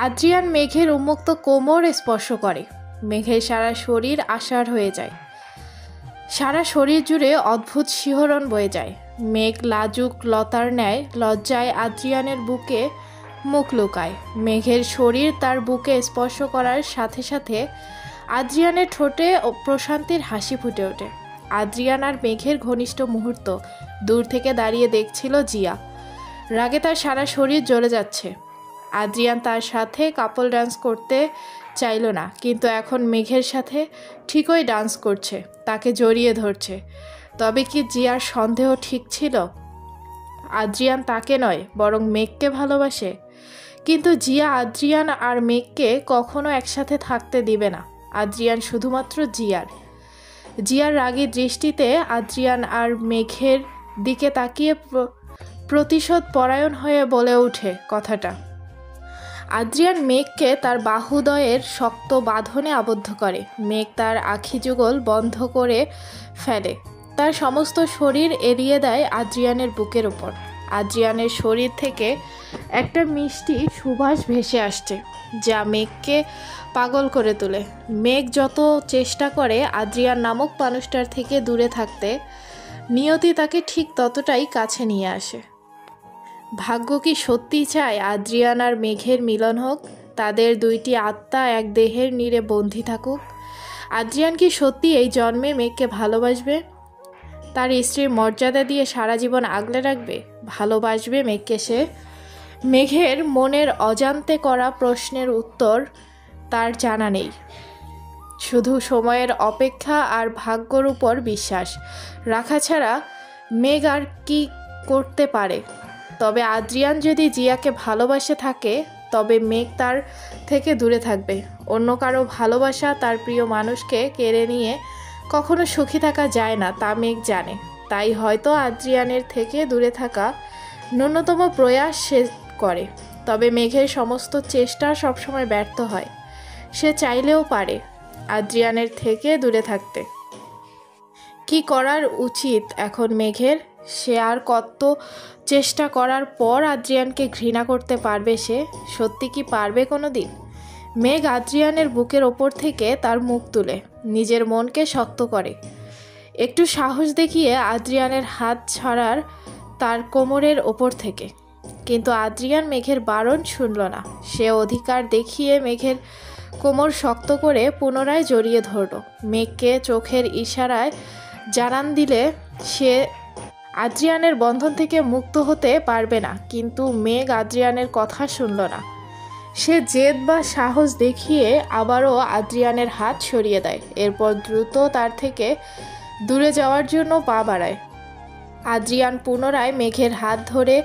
Adrian মেঘের উন্মুক্ত কোমর স্পর্শ করে। মেঘের সারা শরীর আষাঢ় হয়ে যায়, সারা শরীর জুড়ে অদ্ভুত শিহরণ বয়ে যায়। মেঘ লাজুক লতার ন্যায় লজ্জায় আদ্রিয়ানের বুকে মুখ লুকায়। মেঘের শরীর তার বুকে স্পর্শ করার সাথে সাথে আদ্রিয়ানের ঠোঁটে প্রশান্তির হাসি ফুটে ওঠে। আদ্রিয়ান আর মেঘের ঘনিষ্ঠ মুহূর্ত দূর থেকে দাঁড়িয়ে দেখছিল জিয়া। রাগে তার সারা শরীর জ্বলে যাচ্ছে। আদ্রিয়ান তার সাথে কাপল ডান্স করতে চাইল না, কিন্তু এখন মেঘের সাথে ঠিকই ডান্স করছে, তাকে জড়িয়ে ধরছে। তবে কি জিয়ার সন্দেহ ঠিক ছিল? আদ্রিয়ান তাকে নয় বরং মেঘকে ভালোবাসে। কিন্তু জিয়া আদ্রিয়ান আর মেঘকে কখনো একসাথে থাকতে দিবে না। আদ্রিয়ান শুধুমাত্র জিয়ার রাগী দৃষ্টিতে আদ্রিয়ান আর মেঘের দিকে তাকিয়ে প্রতিশোধ পরায়ণ হয়ে বলে ওঠে কথাটা। আদ্রিয়ান মেঘকে তার বাহুদয়ের শক্ত বাঁধনে আবদ্ধ করে। মেঘ তার আখি যুগল বন্ধ করে ফেলে, তার সমস্ত শরীর এড়িয়ে দেয় আদ্রিয়ানের বুকের ওপর। আদ্রিয়ানের শরীর থেকে একটা মিষ্টি সুবাস ভেসে আসছে, যা মেঘকে পাগল করে তোলে। মেঘ যত চেষ্টা করে আদ্রিয়ান নামক মানুষটার থেকে দূরে থাকতে, নিয়তি তাকে ঠিক ততটাই কাছে নিয়ে আসে। ভাগ্য কি সত্যি চায় আদ্রিয়ান আর মেঘের মিলন হোক, তাদের দুইটি আত্মা এক দেহের নীড়ে বন্দী থাকুক? আদ্রিয়ান কি সত্যি এই জন্মে মেঘকে ভালোবাসবে, তার স্ত্রীর মর্যাদা দিয়ে সারা জীবন আগলে রাখবে, ভালোবাসবে মেঘকে সে? মেঘের মনের অজান্তে করা প্রশ্নের উত্তর তার জানা নেই, শুধু সময়ের অপেক্ষা আর ভাগ্যর উপর বিশ্বাস রাখা ছাড়া মেঘ আর কি করতে পারে। তবে আদ্রিয়ান যদি জিয়াকে ভালোবাসে থাকে, তবে মেঘ তার থেকে দূরে থাকবে। অন্য কারো ভালোবাসা তার প্রিয় মানুষকে কেড়ে নিয়ে কখনো সুখী থাকা যায় না, তা মেঘ জানে। তাই হয়তো আদ্রিয়ানের থেকে দূরে থাকা ন্যূনতম প্রয়াস সে করে। তবে মেঘের সমস্ত চেষ্টা সবসময় ব্যর্থ হয়। সে চাইলেও পারে আদ্রিয়ানের থেকে দূরে থাকতে। কি করার উচিত এখন মেঘের? সে আর কত চেষ্টা করার পর আদ্রিয়ানকে ঘৃণা করতে পারবে সে? সত্যি কি পারবে কোনো দিন? মেঘ আদ্রিয়ানের বুকের ওপর থেকে তার মুখ তুলে নিজের মনকে শক্ত করে। একটু সাহস দেখিয়ে আদ্রিয়ানের হাত ছড়ার তার কোমরের ওপর থেকে, কিন্তু আদ্রিয়ান মেঘের বারণ শুনল না। সে অধিকার দেখিয়ে মেঘের কোমর শক্ত করে পুনরায় জড়িয়ে ধরল। মেঘকে চোখের ইশারায় জানান দিলে সে আদ্রিয়ানের বন্ধন থেকে মুক্ত হতে পারবে না, কিন্তু মেঘ আদ্রিয়ানের কথা শুনল না। সে জেদ বা সাহস দেখিয়ে আবারও আদ্রিয়ানের হাত সরিয়ে দেয়। এরপর দ্রুত তার থেকে দূরে যাওয়ার জন্য পা বাড়ায়। আদ্রিয়ান পুনরায় মেঘের হাত ধরে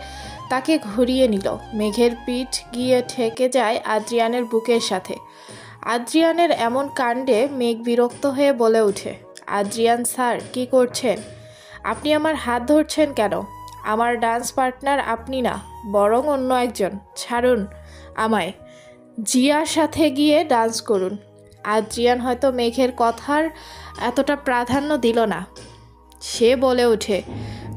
তাকে ঘুরিয়ে নিল। মেঘের পিঠ গিয়ে ঠেকে যায় আদ্রিয়ানের বুকের সাথে। আদ্রিয়ানের এমন কাণ্ডে মেঘ বিরক্ত হয়ে বলে ওঠে, আদ্রিয়ান স্যার, কি করছেন? আপনি আমার হাত ধরছেন কেন? আমার ডান্স পার্টনার আপনি না, বরং অন্য একজন। ছাড়ুন আমায়, জিয়ার সাথে গিয়ে ডান্স করুন। আদ্রিয়ান হয়তো মেঘের কথার এতটা প্রাধান্য দিল না। সে বলে ওঠে,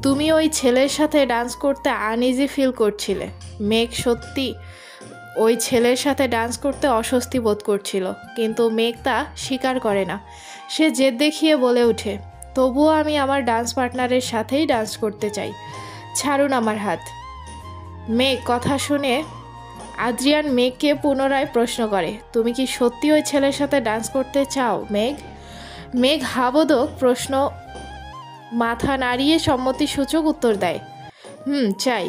তুমি ওই ছেলের সাথে ডান্স করতে আনইজি ফিল করছিলে। মেঘ সত্যি ওই ছেলের সাথে ডান্স করতে অস্বস্তি বোধ করছিল, কিন্তু মেঘ তা স্বীকার করে না। সে জেদ দেখিয়ে বলে ওঠে, তবুও আমি আমার ডান্স পার্টনারের সাথেই ডান্স করতে চাই, ছাড়ুন আমার হাত। মেঘ কথা শুনে আদ্রিয়ান মেঘকে পুনরায় প্রশ্ন করে, তুমি কি সত্যি ওই ছেলের সাথে ডান্স করতে চাও মেঘ? মেঘ হাবোদক প্রশ্ন মাথা নাড়িয়ে সম্মতিসূচক উত্তর দেয়, চাই,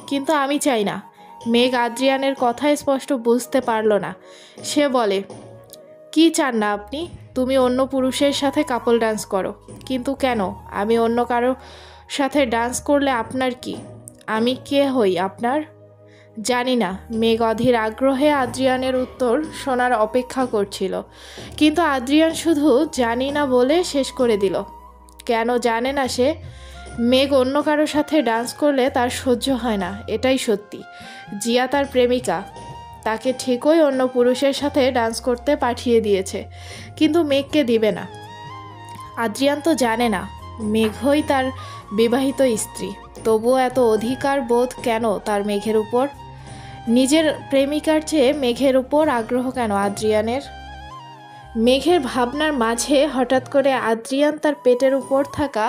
কিন্তু আমি চাই না। মেঘ আদ্রিয়ানের কথা স্পষ্ট বুঝতে পারল না। সে বলে, কি চান না আপনি? তুমি অন্য পুরুষের সাথে কাপল ডান্স করো, কিন্তু কেন? আমি অন্য কারো সাথে ডান্স করলে আপনার কি? আমি কে হই আপনার? জানি না। মেঘ অধীর আগ্রহে আদ্রিয়ানের উত্তর শোনার অপেক্ষা করছিল, কিন্তু আদ্রিয়ান শুধু জানি না বলে শেষ করে দিল। কেন জানে না সে? মেঘ অন্য কারোর সাথে ডান্স করলে তার সহ্য হয় না, এটাই সত্যি। জিয়া তার প্রেমিকা, তাকে ঠিকই অন্য পুরুষের সাথে ডান্স করতে পাঠিয়ে দিয়েছে, কিন্তু মেঘকে দিবে না। আদ্রিয়ান তো জানে না মেঘই তার বিবাহিত স্ত্রী, তবুও এত অধিকার বোধ কেন তার মেঘের উপর? নিজের প্রেমিকার চেয়ে মেঘের উপর আগ্রহ কেন আদ্রিয়ানের? মেঘের ভাবনার মাঝে হঠাৎ করে আদ্রিয়ান তার পেটের উপর থাকা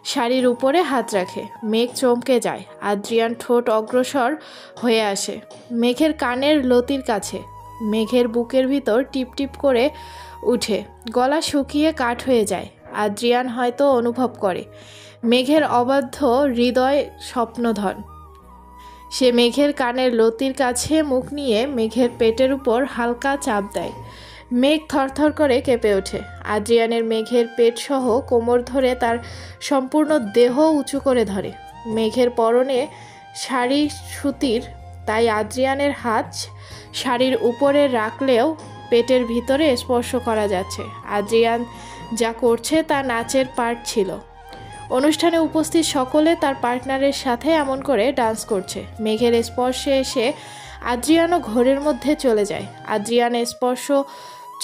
শাড়ির উপরে হাত রাখে। মেঘ চমকে যায়। আদ্রিয়ান ঠোঁট অগ্রসর হয়ে আসে মেঘের কানের লতির কাছে। মেঘের বুকের ভিতর টিপটিপ করে উঠে, গলা শুকিয়ে কাঠ হয়ে যায়। আদ্রিয়ান হয়তো অনুভব করে মেঘের অবাধ্য হৃদয় স্বপ্নধন। সে মেঘের কানের লতির কাছে মুখ নিয়ে মেঘের পেটের উপর হালকা চাপ দেয়। মেঘ থরথর করে কেঁপে ওঠে। আদ্রিয়ানের মেঘের পেটসহ কোমর ধরে তার সম্পূর্ণ দেহ উঁচু করে ধরে। মেঘের পরনে শাড়ি সুতির, তাই আদ্রিয়ানের হাত শাড়ির উপরে রাখলেও পেটের ভিতরে স্পর্শ করা যাচ্ছে। আদ্রিয়ান যা করছে তা নাচের পার্ট ছিল। অনুষ্ঠানে উপস্থিত সকলে তার পার্টনারের সাথে এমন করে ডান্স করছে। মেঘের স্পর্শে এসে আদ্রিয়ানও ঘোরের মধ্যে চলে যায়। আদ্রিয়ানের স্পর্শ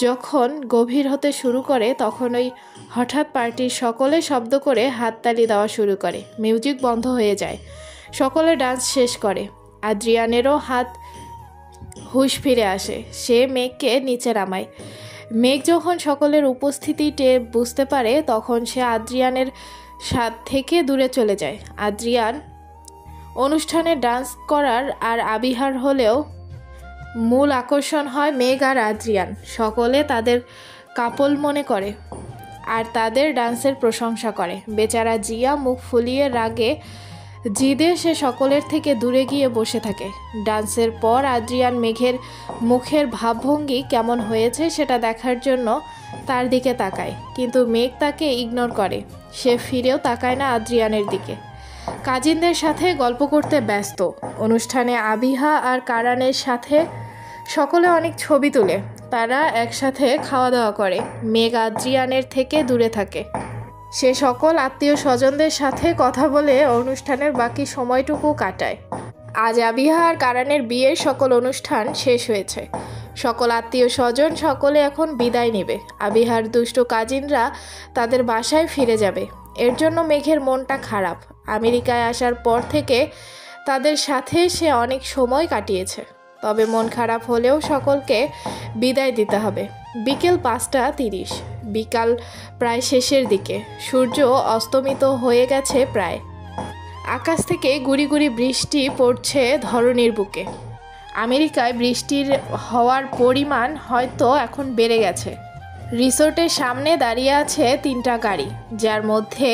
যখন গভীর হতে শুরু করে তখন হঠাৎ পার্টির সকলে শব্দ করে হাততালি দেওয়া শুরু করে। মিউজিক বন্ধ হয়ে যায়। সকলে ডান্স শেষ করে। আদ্রিয়ানেরও হাত হুঁশ ফিরে আসে। সে মেঘকে নিচে নামায়। মেঘ যখন সকলের উপস্থিতি বুঝতে পারে তখন সে আদ্রিয়ানের সাথ থেকে দূরে চলে যায়। আদ্রিয়ান অনুষ্ঠানে ডান্স করার আর আবিহার হলেও মূল আকর্ষণ হয় মেঘ আর আদ্রিয়ান। সকলে তাদের কাপল মনে করে আর তাদের ডান্সের প্রশংসা করে। বেচারা জিয়া মুখ ফুলিয়ে রাগে জিদে সে সকলের থেকে দূরে গিয়ে বসে থাকে। ডান্সের পর আদ্রিয়ান মেঘের মুখের ভাবভঙ্গি কেমন হয়েছে সেটা দেখার জন্য তার দিকে তাকায়, কিন্তু মেঘ তাকে ইগনোর করে। সে ফিরেও তাকায় না আদ্রিয়ানের দিকে। কাজিনদের সাথে গল্প করতে ব্যস্ত। অনুষ্ঠানে আবিহা আর কারানের সাথে সকলে অনেক ছবি তুলে। তারা একসাথে খাওয়া দাওয়া করে। মেঘ আদ্রিয়ানের থেকে দূরে থাকে। সে সকল আত্মীয় স্বজনদের সাথে কথা বলে অনুষ্ঠানের বাকি সময়টুকু কাটায়। আজ আবিহা আর কারানের বিয়ের সকল অনুষ্ঠান শেষ হয়েছে। সকল আত্মীয় স্বজন সকলে এখন বিদায় নেবে। আবিহার দুষ্ট কাজিনরা তাদের বাসায় ফিরে যাবে। এর জন্য মেঘের মনটা খারাপ। আমেরিকায় আসার পর থেকে তাদের সাথে সে অনেক সময় কাটিয়েছে। তবে মন খারাপ হলেও সকলকে বিদায় দিতে হবে। বিকেল 5:30। বিকাল প্রায় শেষের দিকে। সূর্য অস্তমিত হয়ে গেছে প্রায়। আকাশ থেকে গুড়ি গুড়ি বৃষ্টি পড়ছে ধরণীর বুকে। আমেরিকায় বৃষ্টির হওয়ার পরিমাণ হয়তো এখন বেড়ে গেছে। রিসোর্টের সামনে দাঁড়িয়ে আছে 3টা গাড়ি, যার মধ্যে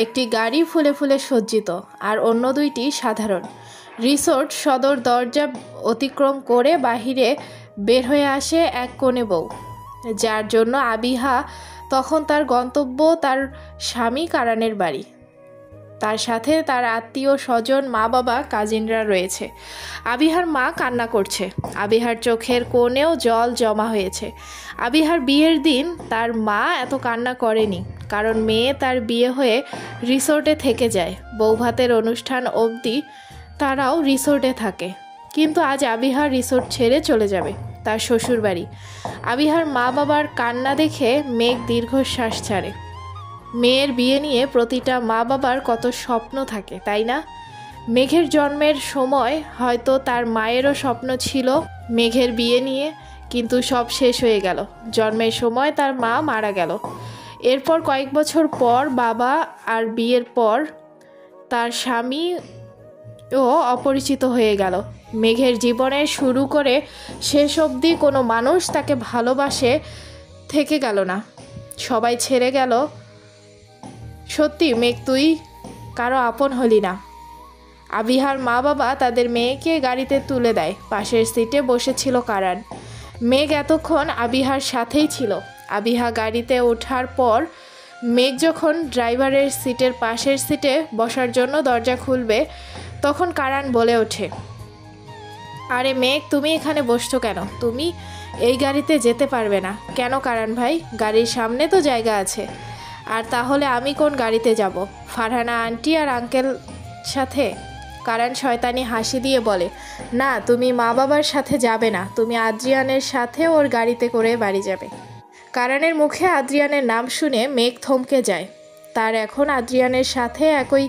একটি গাড়ি ফুলে ফুলে সজ্জিত আর অন্য 2টি সাধারণ। রিসোর্ট সদর দরজা অতিক্রম করে বাহিরে বের হয়ে আসে এক কনে বউ, যার জন্য আবিহা তখন তার গন্তব্য তার স্বামী কারানের বাড়ি। তার সাথে তার আত্মীয় স্বজন, মা বাবা, কাজিনরা রয়েছে। আবিহার মা কান্না করছে। আবিহার চোখের কোণেও জল জমা হয়েছে। আবিহার বিয়ের দিন তার মা এত কান্না করেনি, কারণ মেয়ে তার বিয়ে হয়ে রিসোর্টে থেকে যায়। বৌভাতের অনুষ্ঠান অবধি তারাও রিসোর্টে থাকে। কিন্তু আজ আবিহার রিসোর্ট ছেড়ে চলে যাবে তার শ্বশুর বাড়ি। আবিহার মা বাবার কান্না দেখে মেঘ দীর্ঘশ্বাস ছাড়ে। মেয়ের বিয়ে নিয়ে প্রতিটা মা বাবার কত স্বপ্ন থাকে, তাই না? মেঘের জন্মের সময় হয়তো তার মায়েরও স্বপ্ন ছিল মেঘের বিয়ে নিয়ে, কিন্তু সব শেষ হয়ে গেল। জন্মের সময় তার মা মারা গেল। এরপর কয়েক বছর পর বাবা, আর বিয়ের পর তার স্বামীও অপরিচিত হয়ে গেল। মেঘের জীবনের শুরু করে শেষ অবধি কোনো মানুষ তাকে ভালোবাসে থেকে গেল না। সবাই ছেড়ে গেল। সত্যি মেঘ, তুই কারো আপন হলি না। আবিহার মা বাবা তাদের মেয়েকে গাড়িতে তুলে দেয়। পাশের সিটে বসেছিল কারান। মেঘ এতক্ষণ আবিহার সাথেই ছিল। আবিহা গাড়িতে ওঠার পর মেঘ যখন ড্রাইভারের সিটের পাশের সিটে বসার জন্য দরজা খুলবে, তখন কারান বলে ওঠে, আরে মেঘ, তুমি এখানে বসছো কেন? তুমি এই গাড়িতে যেতে পারবে না। কেন কারান ভাই? গাড়ির সামনে তো জায়গা আছে। আর তাহলে আমি কোন গাড়িতে যাব? ফারহানা আন্টি আর আঙ্কেল সাথে? কারান শয়তানি হাসি দিয়ে বলে, না, তুমি মা বাবার সাথে যাবে না। তুমি আদ্রিয়ানের সাথে ওর গাড়িতে করে বাড়ি যাবে। কারানের মুখে আদ্রিয়ানের নাম শুনে মেঘ থমকে যায়। তার এখন আদ্রিয়ানের সাথে একই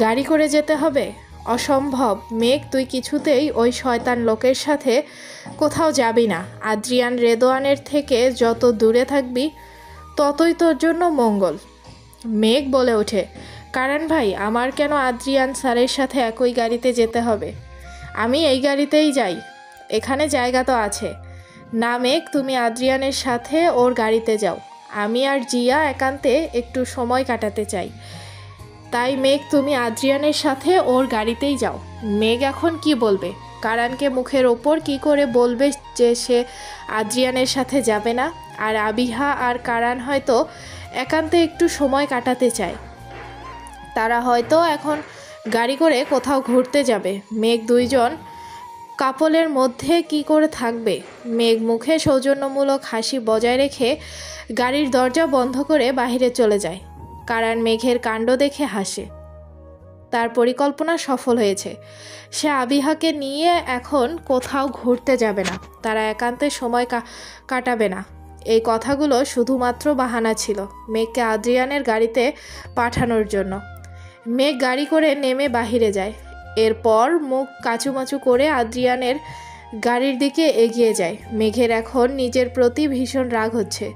গাড়ি করে যেতে হবে? অসম্ভব মেঘ, তুই কিছুতেই ওই শয়তান লোকের সাথে কোথাও যাবি না। আদ্রিয়ান রেদোয়ানের থেকে যত দূরে থাকবি ততই তোর জন্য মঙ্গল। মেঘ বলে ওঠে, কারণ ভাই, আমার কেন আদ্রিয়ান স্যারের সাথে একই গাড়িতে যেতে হবে? আমি এই গাড়িতেই যাই, এখানে জায়গা তো আছে। না মেঘ, তুমি আদ্রিয়ানের সাথে ওর গাড়িতে যাও। আমি আর জিয়া একান্তে একটু সময় কাটাতে চাই। তাই মেঘ, তুমি আদ্রিয়ানের সাথে ওর গাড়িতেই যাও। মেঘ এখন কি বলবে? কারানকে মুখের ওপর কি করে বলবে যে সে আদ্রিয়ানের সাথে যাবে না? আর আবিহা আর কারান হয়তো একান্তে একটু সময় কাটাতে চায়। তারা হয়তো এখন গাড়ি করে কোথাও ঘুরতে যাবে। মেঘ দুইজন কাপলের মধ্যে কি করে থাকবে? মেঘ মুখে সৌজন্যমূলক হাসি বজায় রেখে গাড়ির দরজা বন্ধ করে বাইরে চলে যায়। কারণ মেঘের কাণ্ড দেখে হাসে। তার পরিকল্পনা সফল হয়েছে। সে আবিহাকে নিয়ে এখন কোথাও ঘুরতে যাবে না, তারা একান্তে সময় কাটাবে না। এই কথাগুলো শুধুমাত্র বাহানা ছিল মেঘকে আদ্রিয়ানের গাড়িতে পাঠানোর জন্য। মেঘ গাড়ি করে নেমে বাহিরে যায়। এরপর মুখ কাচুমাচু করে আদ্রিয়ানের গাড়ির দিকে এগিয়ে যায়। মেঘের এখন নিজের প্রতি ভীষণ রাগ হচ্ছে।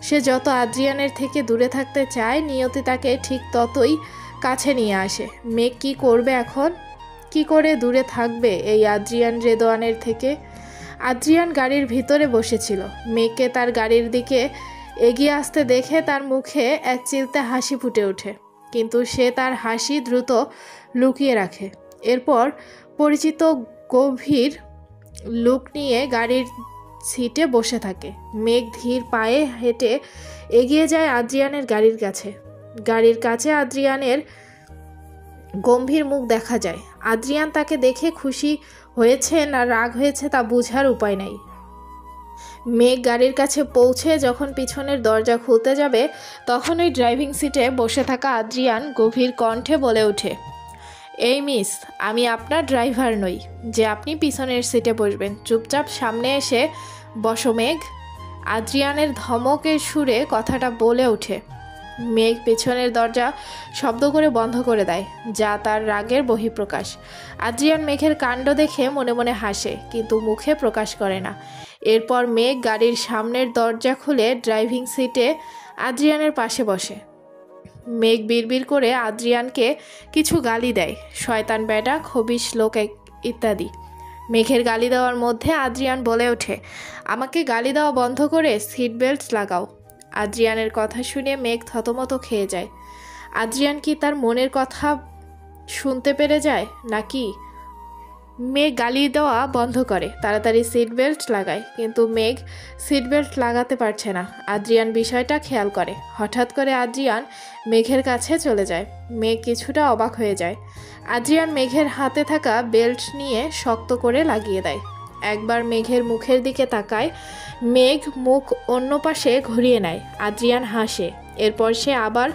সে যত আদ্রিয়ানের থেকে দূরে থাকতে চায়, নিয়তি তাকে ঠিক ততই কাছে নিয়ে আসে। মেঘ কি করবে এখন? কি করে দূরে থাকবে এই আদ্রিয়ান রেদোয়ানের থেকে? আদ্রিয়ান গাড়ির ভিতরে বসেছিল। মেঘকে তার গাড়ির দিকে এগিয়ে আসতে দেখে তার মুখে এক চিলতে হাসি ফুটে ওঠে, কিন্তু সে তার হাসি দ্রুত লুকিয়ে রাখে। এরপর পরিচিত গভীর লুক নিয়ে গাড়ির সিটে বসে থাকে। মেঘ ধীর পায়ে হেঁটে এগিয়ে যায় আদ্রিয়ানের গাড়ির কাছে। গাড়ির কাছে আদ্রিয়ানের গম্ভীর মুখ দেখা যায়। আদ্রিয়ান তাকে দেখে খুশি হয়েছে না রাগ হয়েছে তা বোঝার উপায় নাই। মেঘ গাড়ির কাছে পৌঁছে যখন পিছনের দরজা খুলতে যাবে, তখন ওই ড্রাইভিং সিটে বসে থাকা আদ্রিয়ান গভীর কণ্ঠে বলে ওঠে, এই মিস, আমি আপনার ড্রাইভার নই যে আপনি পিছনের সিটে বসবেন। চুপচাপ সামনে এসে বসো মেঘ। আদ্রিয়ানের ধমকের সুরে কথাটা বলে ওঠে। মেঘ পেছনের দরজা শব্দ করে বন্ধ করে দেয়, যা তার রাগের বহিঃপ্রকাশ। আদ্রিয়ান মেঘের কাণ্ড দেখে মনে মনে হাসে, কিন্তু মুখে প্রকাশ করে না। এরপর মেঘ গাড়ির সামনের দরজা খুলে ড্রাইভিং সিটে আদ্রিয়ানের পাশে বসে। মেঘ বিড়বিড় করে আদ্রিয়ানকে কিছু গালি দেয়, শয়তান বেটা, খবিশ লোক ইত্যাদি। মেঘের গালি দেওয়ার মধ্যে আদ্রিয়ান বলে ওঠে, আমাকে গালি দেওয়া বন্ধ করে সিট বেল্ট লাগাও। আদ্রিয়ানের কথা শুনে মেঘ থতমত খেয়ে যায়। আদ্রিয়ান কি তার মনের কথা শুনতে পেরে যায় নাকি? মেঘ গালি দেওয়া বন্ধ করে, তাড়াতাড়ি সিট বেল্ট লাগায়, কিন্তু মেঘ সিট বেল্ট লাগাতে পারছে না। আদ্রিয়ান বিষয়টা খেয়াল করে। হঠাৎ করে আদ্রিয়ান মেঘের কাছে চলে যায়। মেঘ কিছুটা অবাক হয়ে যায়। আদ্রিয়ান মেঘের হাতে থাকা বেল্ট নিয়ে শক্ত করে লাগিয়ে দেয়। একবার মেঘের মুখের দিকে তাকায়। মেঘ মুখ অন্য পাশে ঘুরিয়ে নেয়। আদ্রিয়ান হাসে। এরপর সে আবার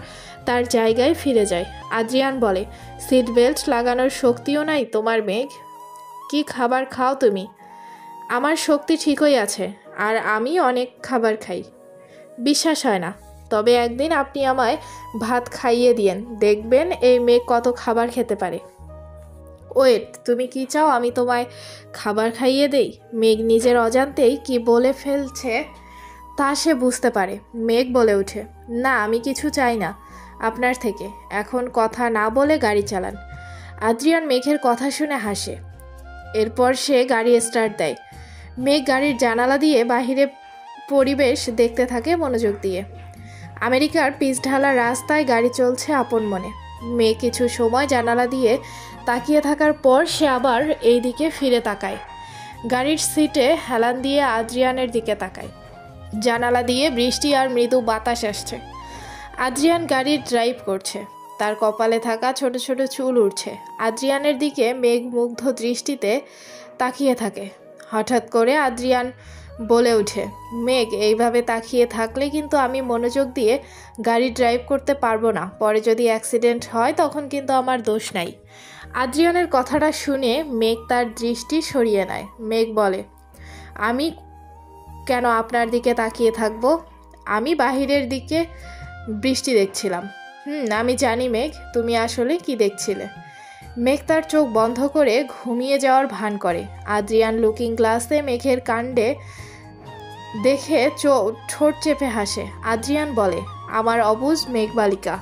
তার জায়গায় ফিরে যায়। আদ্রিয়ান বলে, সিট বেল্ট লাগানোর শক্তিও নাই তোমার মেঘ? কি খাবার খাও তুমি? আমার শক্তি ঠিকই আছে, আর আমি অনেক খাবার খাই। বিশ্বাস হয় না? তবে একদিন আপনি আমায় ভাত খাইয়ে দিয়েন, দেখবেন এই মেঘ কত খাবার খেতে পারে। ওয়েট, তুমি কি চাও আমি তোমায় খাবার খাইয়ে দেই? মেঘ নিজের অজান্তেই কি বলে ফেলছে তা সে বুঝতে পারে। মেঘ বলে ওঠে, না, আমি কিছু চাই না আপনার থেকে। এখন কথা না বলে গাড়ি চালান। আদ্রিয়ান মেঘের কথা শুনে হাসে। এরপর সে গাড়ি স্টার্ট দেয়। মেঘ গাড়ির জানালা দিয়ে বাহিরে পরিবেশ দেখতে থাকে মনোযোগ দিয়ে। আমেরিকার পিচঢালা রাস্তায় গাড়ি চলছে আপন মনে। মেঘ কিছু সময় জানালা দিয়ে তাকিয়ে থাকার পর সে আবার এই দিকে ফিরে তাকায়। গাড়ির সিটে হেলান দিয়ে আদ্রিয়ানের দিকে তাকায়। জানালা দিয়ে বৃষ্টি আর মৃদু বাতাস আসছে। আদ্রিয়ান গাড়ি ড্রাইভ করছে। তার কপালে থাকা ছোট ছোট চুল উঠছে। আদ্রিয়ানের দিকে মেঘ মুগ্ধ দৃষ্টিতে তাকিয়ে থাকে। হঠাৎ করে আদ্রিয়ান বলে ওঠে, মেঘ, এইভাবে তাকিয়ে থাকলে কিন্তু আমি মনোযোগ দিয়ে গাড়ি ড্রাইভ করতে পারবো না। পরে যদি অ্যাক্সিডেন্ট হয় তখন কিন্তু আমার দোষ নাই। আদ্রিয়ানের কথাটা শুনে মেঘ তার দৃষ্টি সরিয়ে নেয়। মেঘ বলে, আমি কেন আপনার দিকে তাকিয়ে থাকবো? আমি বাহিরের দিকে বৃষ্টি দেখছিলাম। আমি জানি মেঘ, তুমি আসলে কি দেখছিলে। মেঘ তার চোখ বন্ধ করে ঘুমিয়ে যাওয়ার ভান করে। আদ্রিয়ান লুকিং গ্লাসে মেঘের কাণ্ডে দেখে ঠোঁট চেপে হাসে। আদ্রিয়ান বলে, আমার অবুঝ মেঘবালিকা।